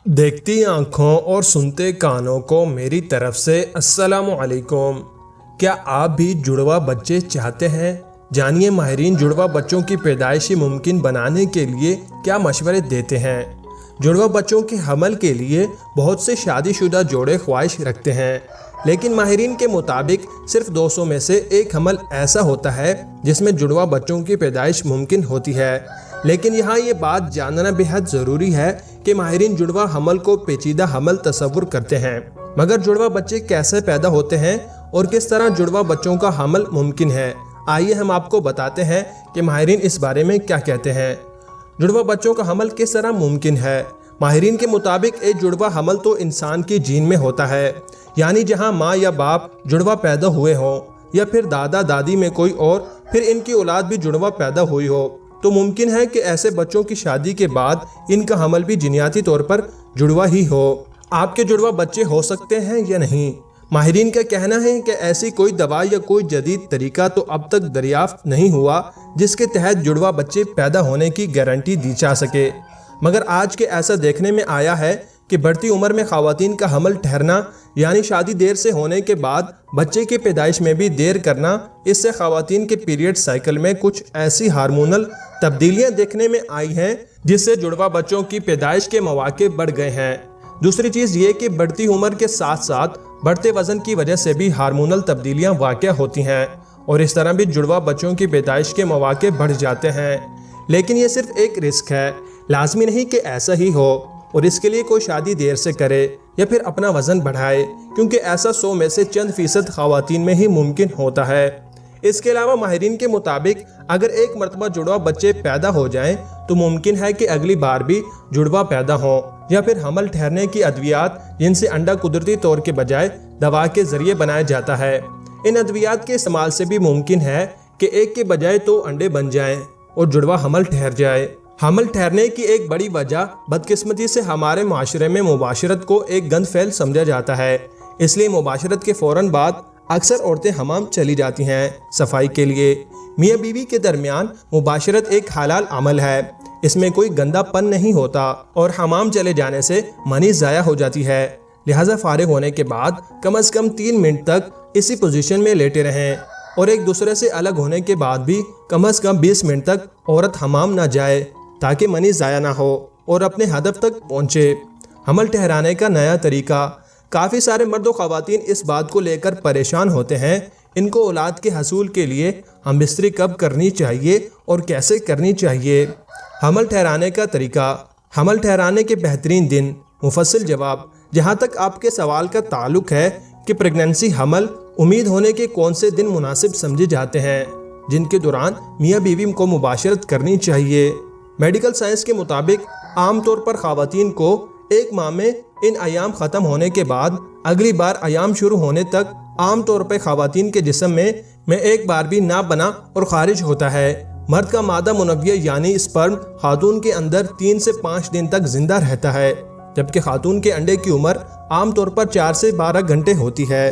دیکھتی آنکھوں اور سنتے کانوں کو میری طرف سے السلام علیکم۔ کیا آپ بھی جڑواں بچے چاہتے ہیں؟ جانیے ماہرین جڑواں بچوں کی پیدائش ممکن بنانے کے لیے کیا مشورے دیتے ہیں۔ جڑواں بچوں کے حمل کے لیے بہت سے شادی شدہ جوڑے خواہش رکھتے ہیں، لیکن ماہرین کے مطابق صرف 200 میں سے ایک حمل ایسا ہوتا ہے جس میں جڑواں بچوں کی پیدائش ممکن ہوتی ہے۔ لیکن یہاں یہ بات جاننا بے حد ضروری ہے کہ ماہرین جڑواں حمل کو پیچیدہ حمل تصور کرتے ہیں، مگر جڑواں بچے کیسے پیدا ہوتے ہیں اور کس طرح جڑواں بچوں کا حمل ممکن ہے، آئیے ہم آپ کو بتاتے ہیں کہ ماہرین اس بارے میں کیا کہتے ہیں۔ جڑواں بچوں کا حمل کس طرح ممکن ہے؟ ماہرین کے مطابق ایک جڑواں حمل تو انسان کی جین میں ہوتا ہے، یعنی جہاں ماں یا باپ جڑواں پیدا ہوئے ہوں یا پھر دادا دادی میں کوئی اور پھر ان کی اولاد بھی جڑواں پیدا ہوئی ہو، تو ممکن ہے کہ ایسے بچوں کی شادی کے بعد ان کا حمل بھی جینیاتی طور پر جڑواں ہی ہو۔ آپ کے جڑواں بچے ہو سکتے ہیں یا نہیں؟ ماہرین کا کہنا ہے کہ ایسی کوئی دوا یا کوئی جدید طریقہ تو اب تک دریافت نہیں ہوا جس کے تحت جڑواں بچے پیدا ہونے کی گارنٹی دی جا سکے، مگر آج کے ایسا دیکھنے میں آیا ہے کہ بڑھتی عمر میں خواتین کا حمل ٹھہرنا، یعنی شادی دیر سے ہونے کے بعد بچے کی پیدائش میں بھی دیر کرنا، اس سے خواتین کے پیریڈ سائیکل میں کچھ ایسی ہارمونل تبدیلیاں دیکھنے میں آئی ہیں جس سے جڑواں بچوں کی پیدائش کے مواقع بڑھ گئے ہیں۔ دوسری چیز یہ کہ بڑھتی عمر کے ساتھ ساتھ بڑھتے وزن کی وجہ سے بھی ہارمونل تبدیلیاں واقع ہوتی ہیں اور اس طرح بھی جڑواں بچوں کی پیدائش کے مواقع بڑھ جاتے ہیں۔ لیکن یہ صرف ایک رسک ہے، لازمی نہیں کہ ایسا ہی ہو، اور اس کے لیے کوئی شادی دیر سے کرے یا پھر اپنا وزن بڑھائے، کیونکہ ایسا 100 میں سے چند فیصد خواتین میں ہی ممکن ہوتا ہے۔ اس کے علاوہ ماہرین کے مطابق اگر ایک مرتبہ جڑواں بچے پیدا ہو جائیں تو ممکن ہے کہ اگلی بار بھی جڑواں پیدا ہوں، یا پھر حمل ٹھہرنے کی ادویات جن سے انڈا قدرتی طور کے بجائے دوا کے ذریعے بنایا جاتا ہے، ان ادویات کے استعمال سے بھی ممکن ہے کہ ایک کے بجائے تو انڈے بن جائیں اور جڑواں حمل ٹھہر جائے۔ حمل ٹھہرنے کی ایک بڑی وجہ بدقسمتی سے ہمارے معاشرے میں مباشرت کو ایک گند فعل سمجھا جاتا ہے، اس لیے مباشرت کے فوراً بعد اکثر عورتیں حمام چلی جاتی ہیں صفائی کے لیے۔ میاں بیوی کے درمیان مباشرت ایک حلال عمل ہے، اس میں کوئی گندا پن نہیں ہوتا اور حمام چلے جانے سے منی ضائع ہو جاتی ہے، لہٰذا فارغ ہونے کے بعد کم از کم 3 منٹ تک اسی پوزیشن میں لیٹے رہیں، اور ایک دوسرے سے الگ ہونے کے بعد بھی کم از کم 20 منٹ تک عورت حمام نہ جائے تاکہ منی ضائع نہ ہو اور اپنے ہدف تک پہنچے۔ حمل ٹھہرانے کا نیا طریقہ، کافی سارے مرد و خواتین اس بات کو لے کر پریشان ہوتے ہیں ان کو اولاد کے حصول کے لیے ہم بستری کب کرنی چاہیے اور کیسے کرنی چاہیے۔ حمل ٹھہرانے کا طریقہ، حمل ٹھہرانے کے بہترین دن۔ مفصل جواب، جہاں تک آپ کے سوال کا تعلق ہے کہ پریگننسی حمل امید ہونے کے کون سے دن مناسب سمجھے جاتے ہیں جن کے دوران میاں بیوی کو مباشرت کرنی چاہیے۔ میڈیکل سائنس کے مطابق عام طور پر خواتین کو ایک ماہ میں ان ایام ختم ہونے کے بعد اگلی بار ایام شروع ہونے تک عام طور پر خواتین کے جسم میں ایک بار بھی نہ بنا اور خارج ہوتا ہے۔ مرد کا مادہ منویہ یعنی اسپرم خاتون کے اندر 3 سے 5 دن تک زندہ رہتا ہے، جبکہ خاتون کے انڈے کی عمر عام طور پر 4 سے 12 گھنٹے ہوتی ہے۔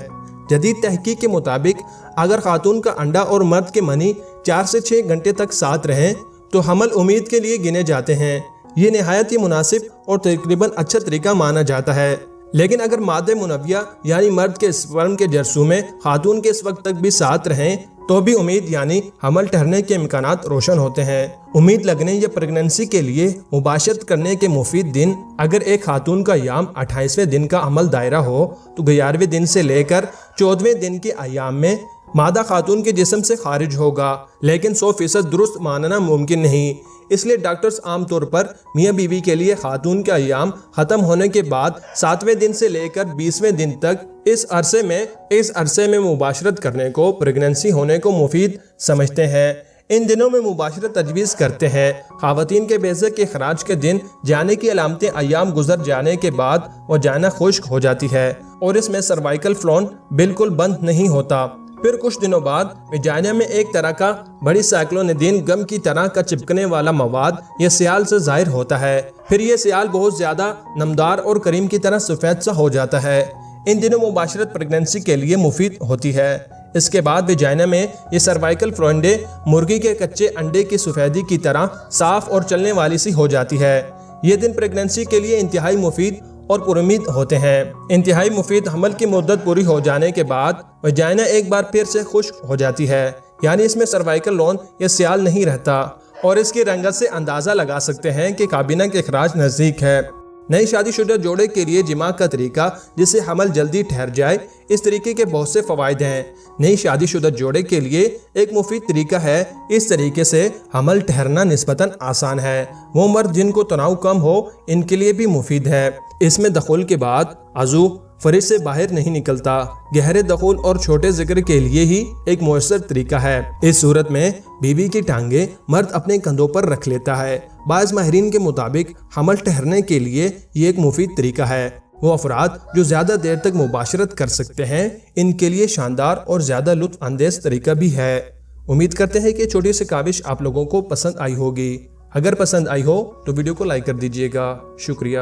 جدید تحقیق کے مطابق اگر خاتون کا انڈا اور مرد کے منی 4 سے 6 گھنٹے تک ساتھ رہیں تو حمل امید کے لیے گنے جاتے ہیں۔ یہ نہایت ہی مناسب اور تقریباً اچھا طریقہ مانا جاتا ہے، لیکن اگر مادہ منویہ یعنی مرد کے اسپرم کے جرثومے خاتون کے اس وقت تک بھی ساتھ رہیں تو بھی امید یعنی حمل ٹھہرنے کے امکانات روشن ہوتے ہیں۔ امید لگنے یا پریگننسی کے لیے مباشرت کرنے کے مفید دن، اگر ایک خاتون کا ایام 28ویں دن کا عمل دائرہ ہو تو 11ویں دن سے لے کر 14ویں دن کے ایام میں مادہ خاتون کے جسم سے خارج ہوگا، لیکن 100% درست ماننا ممکن نہیں، اس لیے ڈاکٹرز عام طور پر میاں بیوی کے لیے خاتون کا ایام ختم ہونے کے بعد 7ویں دن سے لے کر 20ویں دن تک اس عرصے میں مباشرت کرنے کو پریگننسی ہونے کو مفید سمجھتے ہیں۔ ان دنوں میں مباشرت تجویز کرتے ہیں۔ خواتین کے بیضے کے اخراج کے دن جانے کی علامتیں ایام گزر جانے کے بعد وجائنا خشک ہو جاتی ہے اور اس میں سروائیکل فلون بالکل بند نہیں ہوتا۔ پھر کچھ دنوں بعد وجائنا میں ایک طرح کا بڑی سائکلونیدین گم کی طرح کا چپکنے والا مواد یہ سیال سے ظاہر ہوتا ہے، پھر یہ سیال بہت زیادہ نمدار اور کریم کی طرح سفید سا ہو جاتا ہے۔ ان دنوں مباشرت پریگننسی کے لیے مفید ہوتی ہے۔ اس کے بعد وجائنا میں یہ سروائیکل فلوئنڈے مرغی کے کچے انڈے کی سفیدی کی طرح صاف اور چلنے والی سی ہو جاتی ہے۔ یہ دن پریگننسی کے لیے انتہائی مفید اور پر امید ہوتے ہیں۔ انتہائی مفید حمل کی مدت پوری ہو جانے کے بعد وجائنا ایک بار پھر سے خشک ہو جاتی ہے، یعنی اس میں سروائیکل لون یا سیال نہیں رہتا، اور اس کی رنگت سے اندازہ لگا سکتے ہیں کہ کابینہ کے اخراج نزدیک ہے۔ نئی شادی شدہ جوڑے کے لیے جماع کا طریقہ جس سے حمل جلدی ٹھہر جائے، اس طریقے کے بہت سے فوائد ہیں۔ نئی شادی شدہ جوڑے کے لیے ایک مفید طریقہ ہے، اس طریقے سے حمل ٹھہرنا نسبتاً آسان ہے۔ وہ مرد جن کو تناؤ کم ہو ان کے لیے بھی مفید ہے۔ اس میں دخول کے بعد عضو فریج سے باہر نہیں نکلتا۔ گہرے دخول اور چھوٹے ذکر کے لیے ہی ایک مؤثر طریقہ ہے۔ اس صورت میں بیوی کی ٹانگیں مرد اپنے کندھوں پر رکھ لیتا ہے۔ بعض ماہرین کے مطابق حمل ٹھہرنے کے لیے یہ ایک مفید طریقہ ہے۔ وہ افراد جو زیادہ دیر تک مباشرت کر سکتے ہیں ان کے لیے شاندار اور زیادہ لطف اندیز طریقہ بھی ہے۔ امید کرتے ہیں کہ چھوٹی سی کاوش آپ لوگوں کو پسند آئی ہوگی۔ اگر پسند آئی ہو تو ویڈیو کو لائک کر دیجیے گا۔ شکریہ۔